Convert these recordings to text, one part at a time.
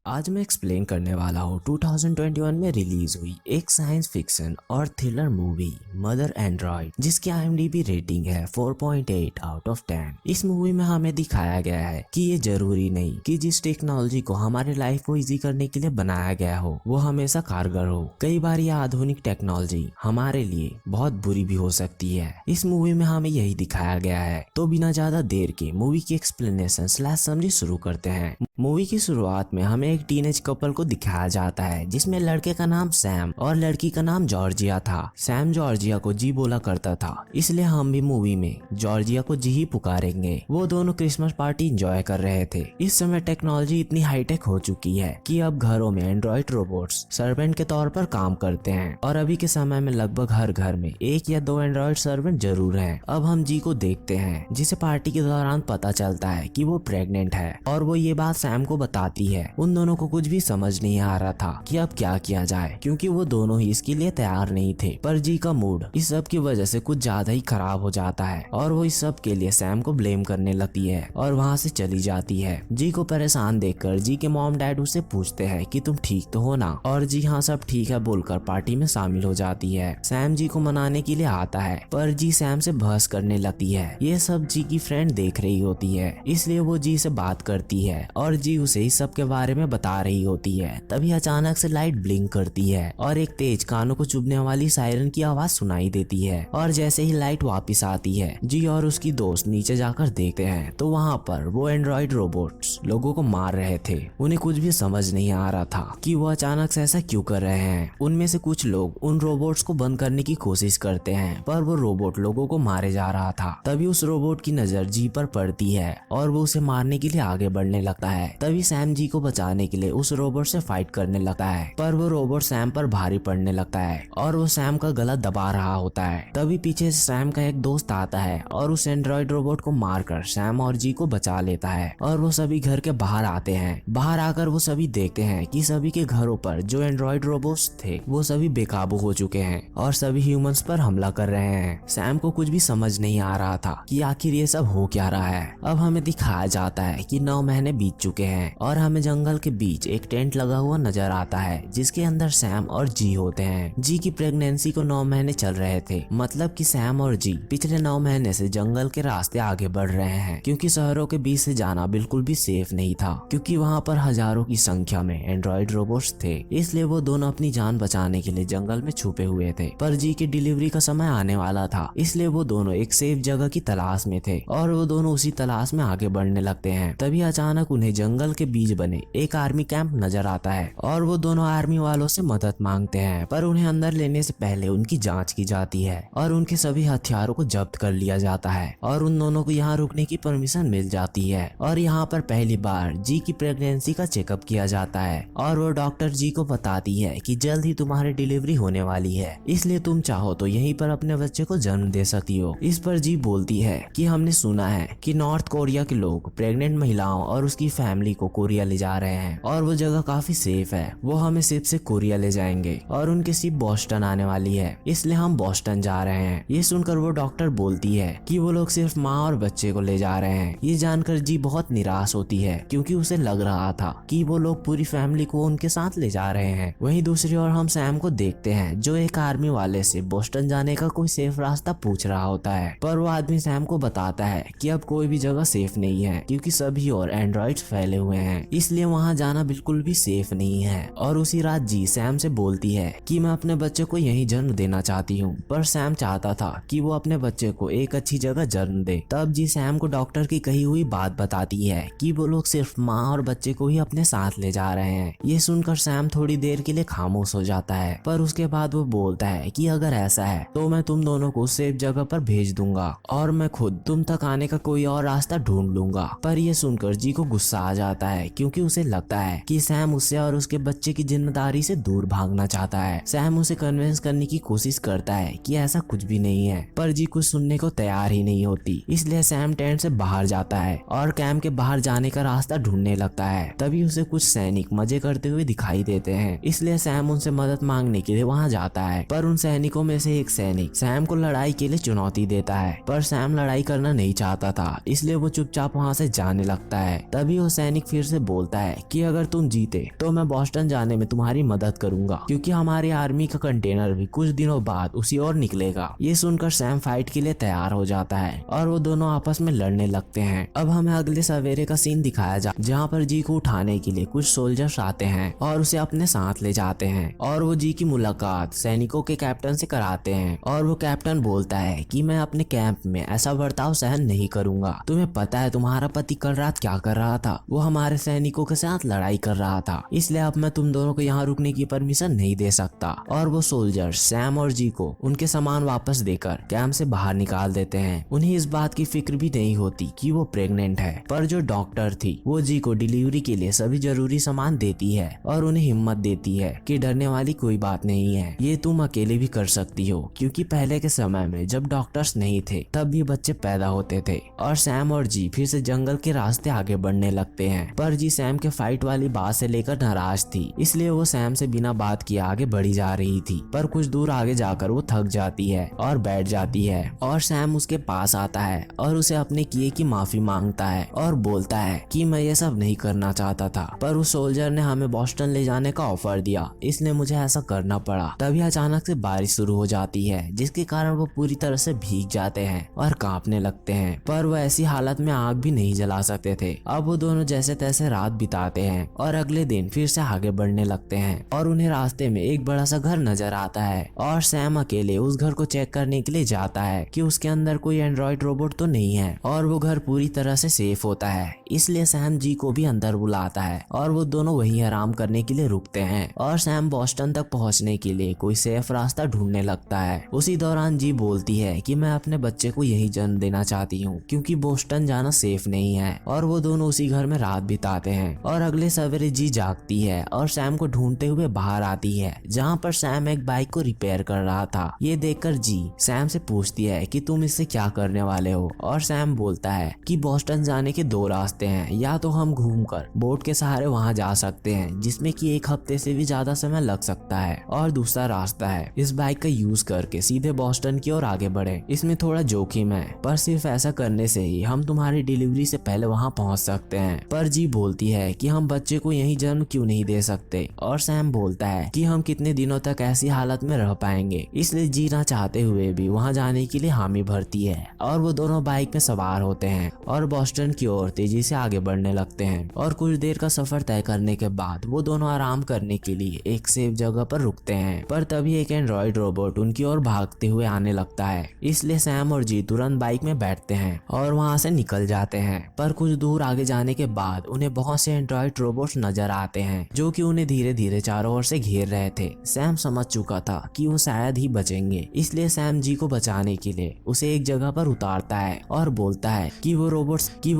आज मैं एक्सप्लेन करने वाला हूँ 2021 में रिलीज हुई एक साइंस फिक्शन और थ्रिलर मूवी मदर एंड्रॉइड, जिसकी IMDb रेटिंग है 4.8 आउट ऑफ 10। इस मूवी में हमें दिखाया गया है कि ये जरूरी नहीं कि जिस टेक्नोलॉजी को हमारे लाइफ को इजी करने के लिए बनाया गया हो वो हमेशा कारगर हो। कई बार यह आधुनिक टेक्नोलॉजी हमारे लिए बहुत बुरी भी हो सकती है। इस मूवी में हमें यही दिखाया गया है। तो बिना ज्यादा देर के मूवी की एक्सप्लेनेशन स्लैश समरी शुरू करते हैं। मूवी की शुरुआत में हमें एक टीनेज कपल को दिखाया जाता है, जिसमें लड़के का नाम सैम और लड़की का नाम जॉर्जिया था। सैम जॉर्जिया को जी बोला करता था, इसलिए हम भी मूवी में जॉर्जिया को जी ही पुकारेंगे। वो दोनों क्रिसमस पार्टी एंजॉय कर रहे थे। इस समय टेक्नोलॉजी इतनी हाईटेक हो चुकी है कि अब घरों में एंड्रॉइड रोबोट्स सर्वेंट के तौर पर काम करते हैं, और अभी के समय में लगभग हर घर में 1 या 2 एंड्रॉइड सर्वेंट जरूर हैं। अब हम जी को देखते हैं, जिसे पार्टी के दौरान पता चलता है कि वो प्रेग्नेंट है, और वो ये बात सैम को बताती है। उन दोनों को कुछ भी समझ नहीं आ रहा था कि अब क्या किया जाए, क्योंकि वो दोनों ही इसके लिए तैयार नहीं थे। पर जी का मूड इस सब की वजह से कुछ ज्यादा ही खराब हो जाता है, और वो इस सब के लिए सैम को ब्लेम करने लगती है और वहाँ से चली जाती है। जी को परेशान देखकर जी के मॉम डैड उससे पूछते हैं कि तुम ठीक तो हो ना, और जी हाँ सब ठीक है बोलकर पार्टी में शामिल हो जाती है। सैम जी को मनाने के लिए आता है, पर जी सैम से बहस करने लगती है। ये सब जी की फ्रेंड देख रही होती है, इसलिए वो जी से बात करती है और जी उसे इस सब के बारे में बता रही होती है। तभी अचानक से लाइट ब्लिंक करती है और एक तेज कानों को चुभने वाली सायरन की आवाज सुनाई देती है, और जैसे ही लाइट वापस आती है जी और उसकी दोस्त नीचे जाकर देखते हैं तो वहाँ पर वो एंड्रॉइड रोबोट्स लोगों को मार रहे थे। उन्हें कुछ भी समझ नहीं आ रहा था कि वो अचानक से ऐसा क्यों कर रहे हैं। उनमें से कुछ लोग उन रोबोट्स को बंद करने की कोशिश करते हैं, पर वो रोबोट लोगों को मारे जा रहा था। तभी उस रोबोट की नजर जी पर पड़ती है और वो उसे मारने के लिए आगे बढ़ने लगता है। तभी सैम जी को बचाने के लिए उस रोबोट से फाइट करने लगता है, पर वो रोबोट सैम पर भारी पड़ने लगता है और वो सैम का गला दबा रहा होता है। तभी पीछे से सैम का एक दोस्त आता है और उस एंड्रॉइड रोबोट को मारकर सैम और जी को बचा लेता है, और वो सभी घर के बाहर आते हैं। बाहर आकर वो सभी देखते हैं कि सभी के घरों पर जो एंड्रॉइड रोबोट्स थे वो सभी बेकाबू हो चुके हैं और सभी ह्यूमंस पर हमला कर रहे हैं। सैम को कुछ भी समझ नहीं आ रहा था कि आखिर ये सब हो क्या रहा है। अब हमें दिखाया जाता है कि 9 महीने बीत चुके हैं और हमें जंगल के बीच एक टेंट लगा हुआ नजर आता है, जिसके अंदर सैम और जी होते हैं। जी की प्रेगनेंसी को 9 महीने चल रहे थे, मतलब कि सैम और जी पिछले 9 महीने से जंगल के रास्ते आगे बढ़ रहे हैं, क्योंकि शहरों के बीच से जाना बिल्कुल भी सेफ नहीं था, क्योंकि वहाँ पर हजारों की संख्या में एंड्रॉइड रोबोट्स थे। इसलिए वो दोनों अपनी जान बचाने के लिए जंगल में छुपे हुए थे। पर जी की डिलीवरी का समय आने वाला था, इसलिए वो दोनों एक सेफ जगह की तलाश में थे और वो दोनों उसी तलाश में आगे बढ़ने लगते हैं। तभी अचानक उन्हें जंगल के बीच बने एक आर्मी कैंप नजर आता है और वो दोनों आर्मी वालों से मदद मांगते हैं, पर उन्हें अंदर लेने से पहले उनकी जांच की जाती है और उनके सभी हथियारों को जब्त कर लिया जाता है, और उन दोनों को यहाँ रुकने की परमिशन मिल जाती है। और यहाँ पर पहली बार जी की प्रेगनेंसी का चेकअप किया जाता है और वो डॉक्टर जी को बताती है कि जल्द ही तुम्हारी डिलीवरी होने वाली है, इसलिए तुम चाहो तो यहीं पर अपने बच्चे को जन्म दे सकती हो। इस पर जी बोलती है कि हमने सुना है कि नॉर्थ कोरिया के लोग प्रेग्नेंट महिलाओं और उसकी फैमिली को कोरिया ले जा रहे हैं और वो जगह काफी सेफ है। वो हमें शिप से कोरिया ले जाएंगे और उनकी शिप बोस्टन आने वाली है, इसलिए हम बोस्टन जा रहे हैं। ये सुनकर वो डॉक्टर बोलती है कि वो लोग सिर्फ माँ और बच्चे को ले जा रहे हैं। ये जानकर जी बहुत निराश होती है, क्योंकि उसे लग रहा था कि वो लोग पूरी फैमिली को उनके साथ ले जा रहे हैं। वहीं दूसरी ओर हम सैम को देखते हैं, जो एक आर्मी वाले से बोस्टन जाने का कोई सेफ रास्ता पूछ रहा होता है, पर वो आदमी सैम को बताता है कि अब कोई भी जगह सेफ नहीं है, क्योंकि सभी और एंड्रॉइड्स फैले हुए हैं, इसलिए वहाँ जाना बिल्कुल भी सेफ नहीं है। और उसी रात जी सैम से बोलती है कि मैं अपने बच्चे को यहीं जन्म देना चाहती हूँ, पर सैम चाहता था कि वो अपने बच्चे को एक अच्छी जगह जन्म दे। तब जी सैम को डॉक्टर की कही हुई बात बताती है कि वो लोग सिर्फ माँ और बच्चे को ही अपने साथ ले जा रहे हैं। ये सुनकर सैम थोड़ी देर के लिए खामोश हो जाता है, पर उसके बाद वो बोलता है कि अगर ऐसा है तो मैं तुम दोनों को सेफ जगह पर भेज दूंगा और मैं खुद तुम तक आने का कोई और रास्ता ढूंढ लूंगा। पर ये सुनकर जी को गुस्सा आ जाता है, क्योंकि उसे लगता लगता है कि सैम उससे और उसके बच्चे की जिम्मेदारी से दूर भागना चाहता है। सैम उसे कन्विंस करने की कोशिश करता है कि ऐसा कुछ भी नहीं है, पर जी कुछ सुनने को तैयार ही नहीं होती। इसलिए सैम टेंट से बाहर जाता है और कैंप के बाहर जाने का रास्ता ढूंढने लगता है। तभी उसे कुछ सैनिक मजे करते हुए दिखाई देते हैं, इसलिए सैम उनसे मदद मांगने के लिए वहां जाता है। पर उन सैनिकों में से एक सैनिक सैम को लड़ाई के लिए चुनौती देता है, पर सैम लड़ाई करना नहीं चाहता था, इसलिए वो चुपचाप वहां से जाने लगता है। तभी वो सैनिक फिर से बोलता है कि अगर तुम जीते तो मैं बॉस्टन जाने में तुम्हारी मदद करूंगा, क्योंकि हमारी आर्मी का कंटेनर भी कुछ दिनों बाद उसी ओर निकलेगा। ये सुनकर सैम फाइट के लिए तैयार हो जाता है और वो दोनों आपस में लड़ने लगते हैं। अब हमें अगले सवेरे का सीन दिखाया जा जहाँ पर जी को उठाने के लिए कुछ सोल्जर्स आते हैं और उसे अपने साथ ले जाते हैं और वो जी की मुलाकात सैनिकों के कैप्टन से कराते हैं। और वो कैप्टन बोलता है कि मैं अपने कैंप में ऐसा बर्ताव सहन नहीं करूंगा। तुम्हें पता है तुम्हारा पति कल रात क्या कर रहा था? वो हमारे सैनिकों के साथ लड़ाई कर रहा था, इसलिए अब मैं तुम दोनों को यहाँ रुकने की परमिशन नहीं दे सकता। और वो सोल्जर सैम और जी को उनके सामान वापस देकर कैंप से बाहर निकाल देते हैं। उन्हें इस बात की फिक्र भी नहीं होती कि वो प्रेग्नेंट है, पर जो डॉक्टर थी वो जी को डिलीवरी के लिए सभी जरूरी सामान देती है और उन्हें हिम्मत देती है कि डरने वाली कोई बात नहीं है, ये तुम अकेले भी कर सकती हो, क्योंकि पहले के समय में जब डॉक्टर्स नहीं थे तब भी बच्चे पैदा होते थे। और सैम और जी फिर से जंगल के रास्ते आगे बढ़ने लगते हैं, पर जी सैम के फाइट वाली बात से लेकर नाराज थी, इसलिए वो सैम से बिना बात किए आगे बढ़ी जा रही थी। पर कुछ दूर आगे जाकर वो थक जाती है और बैठ जाती है और सैम उसके पास आता है और उसे अपने किए की माफी मांगता है और बोलता है कि मैं ये सब नहीं करना चाहता था, पर उस सोल्जर ने हमें बॉस्टन ले जाने का ऑफर दिया, इसलिए मुझे ऐसा करना पड़ा। तभी अचानक से बारिश शुरू हो जाती है, जिसके कारण वो पूरी तरह से भीग जाते हैं और कांपने लगते हैं, पर वो ऐसी हालत में आग भी नहीं जला सकते थे। अब वो दोनों जैसे तैसे रात बिताते हैं और अगले दिन फिर से आगे बढ़ने लगते हैं और उन्हें रास्ते में एक बड़ा सा घर नजर आता है और सैम अकेले उस घर को चेक करने के लिए जाता है कि उसके अंदर कोई एंड्रॉइड रोबोट तो नहीं है और वो घर पूरी तरह से सेफ होता है। इसलिए सैम जी को भी अंदर बुलाता है और वो दोनों वहीं आराम करने के लिए रुकते हैं और सैम बॉस्टन तक पहुंचने के लिए कोई सेफ रास्ता ढूंढने लगता है। उसी दौरान जी बोलती है कि मैं अपने बच्चे को यही जन्म देना चाहती हूँ, क्योंकि बोस्टन जाना सेफ नहीं है। और वो दोनों उसी घर में रात बिताते हैं और अगले सवेरे जी जागती है और सैम को ढूंढते हुए बाहर आती है, जहाँ पर सैम एक बाइक को रिपेयर कर रहा था। ये देखकर जी सैम से पूछती है कि तुम इससे क्या करने वाले हो, और सैम बोलता है कि बॉस्टन जाने के दो रास्ते हैं, या तो हम घूमकर बोट के सहारे वहां जा सकते हैं जिसमें कि एक हफ्ते से भी ज्यादा समय लग सकता है, और दूसरा रास्ता है इस बाइक का यूज करके सीधे बॉस्टन की ओर आगे बढ़े। इसमें थोड़ा जोखिम है, पर सिर्फ ऐसा करने से ही हम तुम्हारी डिलीवरी से पहले वहां पहुंच सकते हैं। पर जी बोलती है कि हम बच्चे को यही जन्म क्यों नहीं दे सकते, और सैम बोलता है कि हम कितने दिनों तक ऐसी हालत में रह पाएंगे। इसलिए जी ना चाहते हुए भी वहां जाने के लिए हामी भरती है और वो दोनों बाइक में सवार होते हैं और बॉस्टन की ओर तेजी से आगे बढ़ने लगते हैं। और कुछ देर का सफर तय करने के बाद वो दोनों आराम करने के लिए एक सेफ जगह पर रुकते हैं, पर तभी एक एंड्रॉइड रोबोट उनकी ओर भागते हुए आने लगता है। इसलिए सैम और जी तुरंत बाइक में बैठते हैं और वहां से निकल जाते हैं। पर कुछ दूर आगे जाने के बाद उन्हें बहुत से एंड्रॉइड रोबोट्स नजर आते हैं जो कि उन्हें धीरे धीरे चारों ओर से घेर रहे थे। सैम समझ चुका था कि वो शायद ही बचेंगे, इसलिए सैम जी को बचाने के लिए उसे एक जगह पर उतारता है और बोलता है कि वो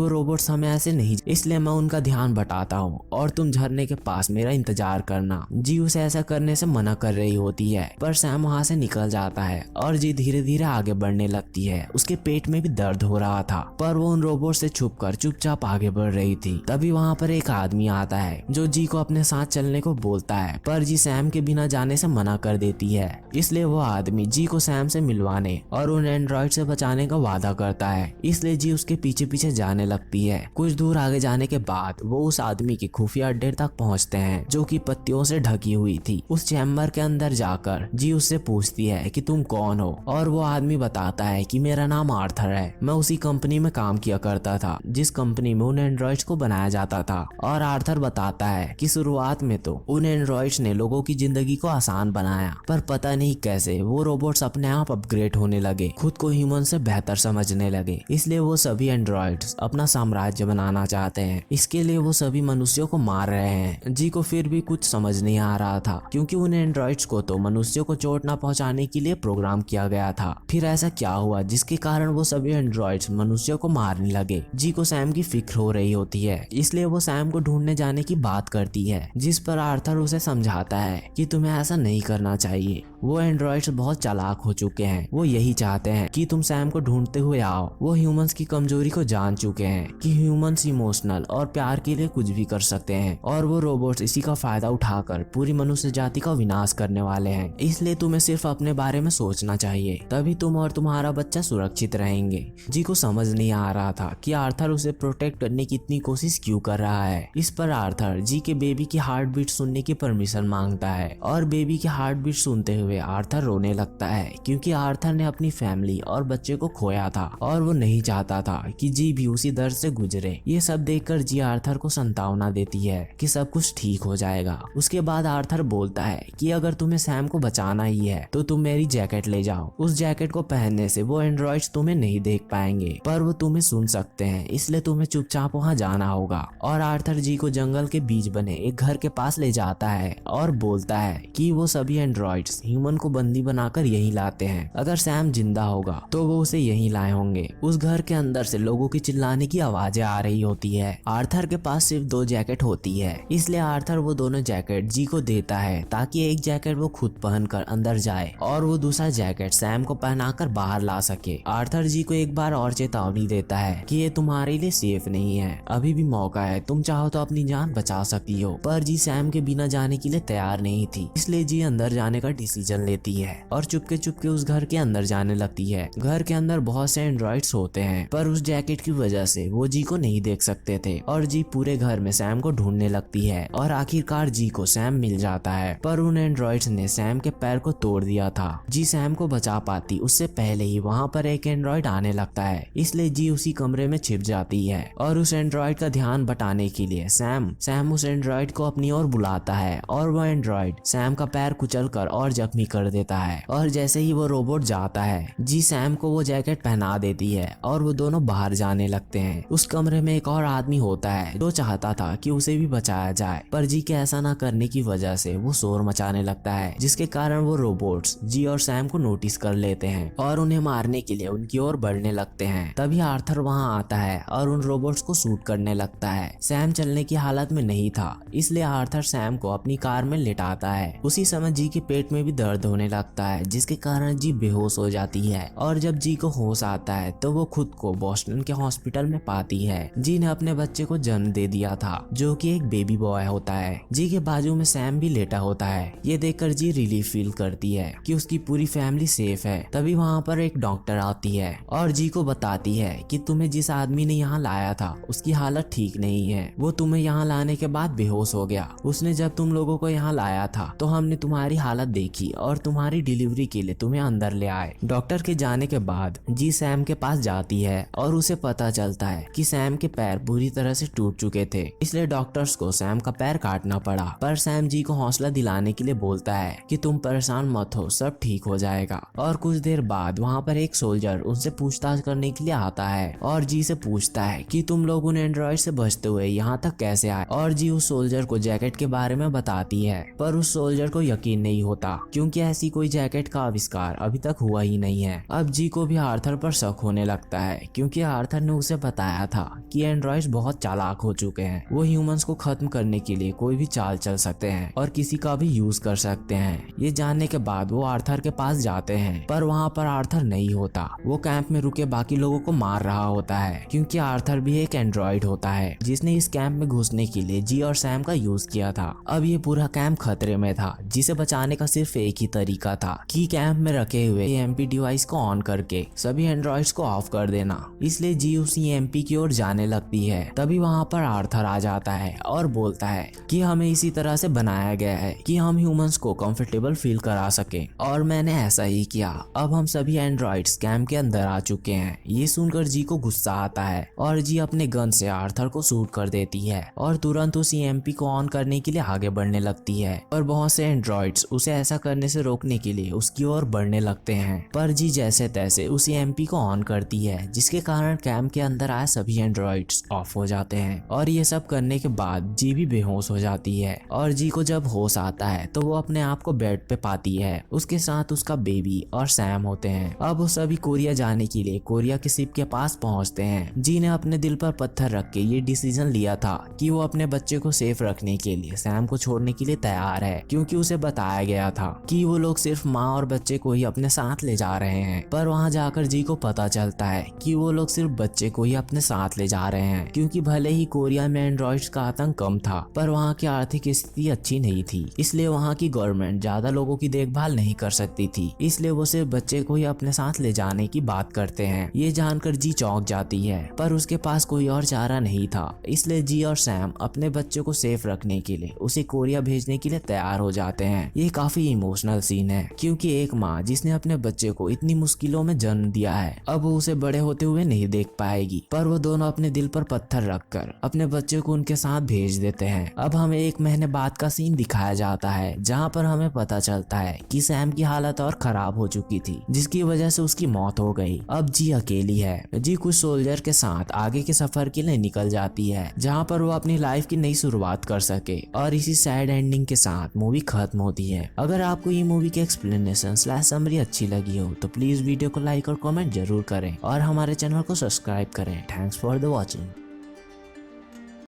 रोबोट्स हमें ऐसे नहीं, इसलिए मैं उनका ध्यान बटाता हूँ और तुम झरने के पास मेरा इंतजार करना। जी उसे ऐसा करने से मना कर रही होती है, पर सैम वहाँ से निकल जाता है और जी धीरे धीरे आगे बढ़ने लगती है। उसके पेट में भी दर्द हो रहा था, पर वो उन रोबोट से छुपकर चुपचाप आगे बढ़ रही थी। तभी वहाँ पर एक आदमी आता है जो जी को अपने साथ चलने को बोलता है, पर जी सैम के बिना जाने से मना कर देती है। इसलिए वो आदमी जी को सैम से मिलवाने और उन एंड्रॉइड से बचाने का वादा करता है, इसलिए जी उसके पीछे पीछे जाने लगती है। कुछ दूर आगे जाने के बाद वो उस आदमी के खुफिया अड्डे तक पहुंचते हैं जो कि पत्तियों से ढकी हुई थी। उस चैम्बर के अंदर जाकर जी उससे पूछती है कि तुम कौन हो, और वो आदमी बताता है कि मेरा नाम आर्थर है, मैं उसी कंपनी में काम किया करता था जिस कंपनी में उन एंड्रॉइड्स को बनाया जाता था। और आर्थर बताता है कि शुरुआत में तो उन एंड्रॉइड्स ने लोगों की जिंदगी को आसान बनाया, पर पता नहीं कैसे वो रोबोट्स अपने आप अपग्रेड होने लगे, खुद को ह्यूमन से बेहतर समझने लगे। इसलिए वो सभी एंड्रॉइड्स अपना साम्राज्य बनाना चाहते हैं। इसके लिए वो सभी मनुष्यों को मार रहे हैं। जी को फिर भी कुछ समझ नहीं आ रहा था, क्योंकि उन एंड्रॉइड्स को तो मनुष्यों को चोट ना पहुंचाने के लिए प्रोग्राम किया गया था। फिर ऐसा क्या हुआ जिसके कारण वो सभी एंड्रॉइड्स मनुष्यों को मारने लगे। जी को सैम की फिक्र हो रही होती है, इसलिए वो सैम को ढूंढ ढूंढने जाने की बात करती है, जिस पर आर्थर उसे समझाता है कि तुम्हें ऐसा नहीं करना चाहिए। वो एंड्रॉइड्स बहुत चालाक हो चुके हैं, वो यही चाहते हैं कि तुम सैम को ढूंढते हुए आओ। वो ह्यूमंस की कमजोरी को जान चुके हैं कि ह्यूमंस इमोशनल और प्यार के लिए कुछ भी कर सकते हैं, और वो रोबोट्स इसी का फायदा उठाकर पूरी मनुष्य जाति का विनाश करने वाले हैं। इसलिए तुम्हें सिर्फ अपने बारे में सोचना चाहिए, तभी तुम और तुम्हारा बच्चा सुरक्षित रहेंगे। जी को समझ नहीं आ रहा था कि आर्थर उसे प्रोटेक्ट करने की इतनी कोशिश क्यों कर रहा है। इस पर आर्थर जी के बेबी की हार्ट बीट सुनने की परमिशन मांगता है, और बेबी की हार्ट बीट सुनते हुए आर्थर रोने लगता है, क्योंकि आर्थर ने अपनी फैमिली और बच्चे को खोया था और वो नहीं चाहता था कि जी भी उसी दर्द से गुजरे। ये सब देखकर जी आर्थर को सांत्वना देती है कि सब कुछ ठीक हो जाएगा। उसके बाद आर्थर बोलता है कि अगर तुम्हें सैम को बचाना ही है तो तुम मेरी जैकेट ले जाओ। उस जैकेट को पहनने से वो एंड्रॉइड्स तुम्हें नहीं देख पाएंगे, पर वो तुम्हें सुन सकते हैं, इसलिए तुम्हें चुपचाप वहाँ जाना होगा। और आर्थर जी को जंगल के बीच बने एक घर के पास ले जाता है और बोलता है कि वो सभी एंड्रॉइड्स ह्यूमन को बंदी बनाकर यहीं लाते हैं। अगर सैम जिंदा होगा तो वो उसे यहीं लाए होंगे। उस घर के अंदर से लोगों की चिल्लाने की आवाजें आ रही होती है। आर्थर के पास सिर्फ 2 जैकेट होती है, इसलिए आर्थर वो दोनों जैकेट जी को देता है ताकि एक जैकेट वो खुद पहनकर अंदर जाए और वो दूसरा जैकेट सैम को पहनाकर बाहर ला सके। आर्थर जी को एक बार और चेतावनी देता है कि ये तुम्हारे लिए सेफ नहीं है, अभी भी मौका है, तुम चाहो तो अपनी जान बचा सकती हो। पर जी सैम के बिना जाने के लिए तैयार नहीं थी, इसलिए जी अंदर जाने का डिसीजन लेती है और चुपके चुपके उस घर के अंदर जाने लगती है। घर के अंदर बहुत से एंड्रॉइड्स होते हैं, पर उस जैकेट की वजह से वो जी को नहीं देख सकते थे, और जी पूरे घर में सैम को ढूंढने लगती है और आखिरकार जी को सैम मिल जाता है। पर उन एंड्रॉइड्स ने सैम के पैर को तोड़ दिया था। जी सैम को बचा पाती उससे पहले ही वहाँ पर एक एंड्रॉइड आने लगता है, इसलिए जी उसी कमरे में छिप जाती है और उस एंड्रॉइड का ध्यान बटाने के लिए सैम उस एंड्रॉइड को अपनी ओर बुलाता है, और वो एंड्रॉइड सैम का पैर कुचलकर और जख्मी कर देता है। और जैसे ही वो रोबोट जाता है, जी सैम को वो जैकेट पहना देती है और वो दोनों बाहर जाने लगते हैं। उस कमरे में एक और आदमी होता है जो चाहता था कि उसे भी बचाया जाए, पर जी के ऐसा ना करने की वजह से वो शोर मचाने लगता है, जिसके कारण वो रोबोट्स जी और सैम को नोटिस कर लेते हैं और उन्हें मारने के लिए उनकी ओर बढ़ने लगते हैं। तभी आर्थर वहां आता है और उन रोबोट्स को शूट करने लगता है। सैम चलने की हालत में नहीं था, इसलिए आर्थर सैम को अपनी कार में लिटाता है। उसी समय जी के पेट में भी दर्द होने लगता है, जिसके कारण जी बेहोश हो जाती है, और जब जी को होश आता है तो वो खुद को बोस्टन के हॉस्पिटल में पाती है। जी ने अपने बच्चे को जन्म दे दिया था, जो कि एक बेबी बॉय होता है। जी के बाजू में सैम भी लेटा होता है। ये देखकर जी रिलीफ फील करती है कि उसकी पूरी फैमिली सेफ है। तभी वहाँ पर एक डॉक्टर आती है और जी को बताती है कि तुम्हें जिस आदमी ने यहाँ लाया था उसकी हालत ठीक नहीं है, वो तुम्हें यहाँ लाने के बाद बेहोश हो गया। उसने जब तुम लोगों को यहाँ लाया था तो हमने तुम्हारी हालत देखी और तुम्हारी डिलीवरी के लिए तुम्हें अंदर ले आए। डॉक्टर के जाने के बाद जी सैम के पास जाती है और उसे पता चलता है कि सैम के पैर बुरी तरह से टूट चुके थे, इसलिए डॉक्टर्स को सैम का पैर काटना पड़ा। पर सैम जी को हौसला दिलाने के लिए बोलता है कि तुम परेशान मत हो, सब ठीक हो जाएगा। और कुछ देर बाद वहाँ पर एक सोल्जर उनसे पूछताछ करने के लिए आता है और जी से पूछता है कि तुम लोग उन एंड्रॉइड से बचते हुए यहाँ तक कैसे आए। और जी उस सोल्जर को जैकेट के बारे में बताती है, पर उस सोल्जर को यकीन नहीं होता क्योंकि ऐसी कोई जैकेट का आविष्कार अभी तक हुआ ही नहीं है। अब जी को भी आर्थर पर शक होने लगता है, क्योंकि आर्थर ने उसे बताया था कि एंड्रॉइड्स बहुत चालाक हो चुके हैं, वो ह्यूमंस को खत्म करने के लिए कोई भी चाल चल सकते हैं और किसी का भी यूज कर सकते हैं। ये जानने के बाद वो आर्थर के पास जाते हैं, पर वहाँ पर आर्थर नहीं होता। वो कैंप में रुके बाकी लोगों को मार रहा होता है, क्योंकि आर्थर भी एक एंड्रॉइड होता है जिसने इस कैंप में घुसने के लिए जी और सैम का यूज किया था। अब ये पूरा कैंप खतरे में था, जिसे बचाने का सिर्फ एक ही तरीका था कि कैंप में रखे हुए एमपी डिवाइस को ऑन करके सभी एंड्रॉइड्स को ऑफ कर देना। इसलिए जी उसी एमपी की ओर जाने लगती है। तभी वहाँ पर आर्थर आ जाता है और बोलता है कि हमें इसी तरह से बनाया गया है कि हम ह्यूमंस को कंफर्टेबल फील करा सके, और मैंने ऐसा ही किया। अब हम सभी एंड्रॉइड्स कैंप के अंदर आ चुके हैं। ये सुनकर जी को गुस्सा आता है और जी अपने गन से आर्थर को शूट कर देती है और तुरंत उस एमपी को ऑन करने के लिए आगे बढ़ने लगती है। और बहुत से एंड्रॉइड्स उसे ऐसा करने से रोकने के लिए उसकी ओर बढ़ने लगते हैं, पर जी जैसे तैसे उस एमपी को ऑन करती है, जिसके कारण कैंप के अंदर आए सभी एंड्रॉइड्स ऑफ हो जाते हैं। और ये सब करने के बाद जी भी बेहोश हो जाती है, और जी को जब होश आता है तो वो अपने आप को बेड पे पाती है। उसके साथ उसका बेबी और सैम होते हैं। अब वो सभी कोरिया जाने के लिए कोरिया के शिप के पास पहुंचते हैं। जी ने अपने दिल पर पत्थर रख के ये डिसीजन लिया था कि वो अपने बच्चे को सेफ रखने के लिए सैम को छोड़ने के लिए तैयार है, क्योंकि उसे बताया गया था कि वो लोग सिर्फ माँ और बच्चे को ही अपने साथ ले जा रहे हैं। पर वहाँ जाकर जी को पता चलता है कि वो लोग सिर्फ बच्चे को ही अपने साथ ले जा रहे हैं, क्योंकि भले ही कोरिया में एंड्रॉइड्स का आतंक कम था पर वहाँ की आर्थिक स्थिति अच्छी नहीं थी, इसलिए वहाँ की गवर्नमेंट ज्यादा लोगों की देखभाल नहीं कर सकती थी, इसलिए वो सिर्फ बच्चे को ही अपने साथ ले जाने की बात करते हैं। ये जानकर जी चौंक जाती है, पर उसके पास कोई और चारा नहीं था, इसलिए जी और सैम अपने बच्चे को सेफ रखने के लिए उसे कोरिया भेजने के लिए तैयार हो जाते हैं। ये काफी इमोशनल सीन है, क्योंकि एक माँ जिसने अपने बच्चे को इतनी मुश्किलों में जन्म दिया है अब वो उसे बड़े होते हुए नहीं देख पाएगी, पर वो दोनों अपने दिल पर पत्थर रखकर अपने बच्चे को उनके साथ भेज देते हैं। अब हमें 1 महीने बाद का सीन दिखाया जाता है, जहाँ पर हमें पता चलता है कि सैम की हालत और खराब हो चुकी थी, जिसकी वजह से उसकी मौत हो गई। अब जी अकेली है। जी कुछ सोल्जर के साथ आगे के सफर के लिए निकल जाती है, जहाँ पर वो अपनी लाइफ की नई शुरुआत कर सके, और इसी सैड एंडिंग के साथ मूवी खत्म होती है। अगर आपको ये मूवी की एक्सप्लेनेशन / समरी अच्छी लगी हो तो प्लीज वीडियो को लाइक और कमेंट जरूर करें और हमारे चैनल को सब्सक्राइब करें। Thanks for the watching.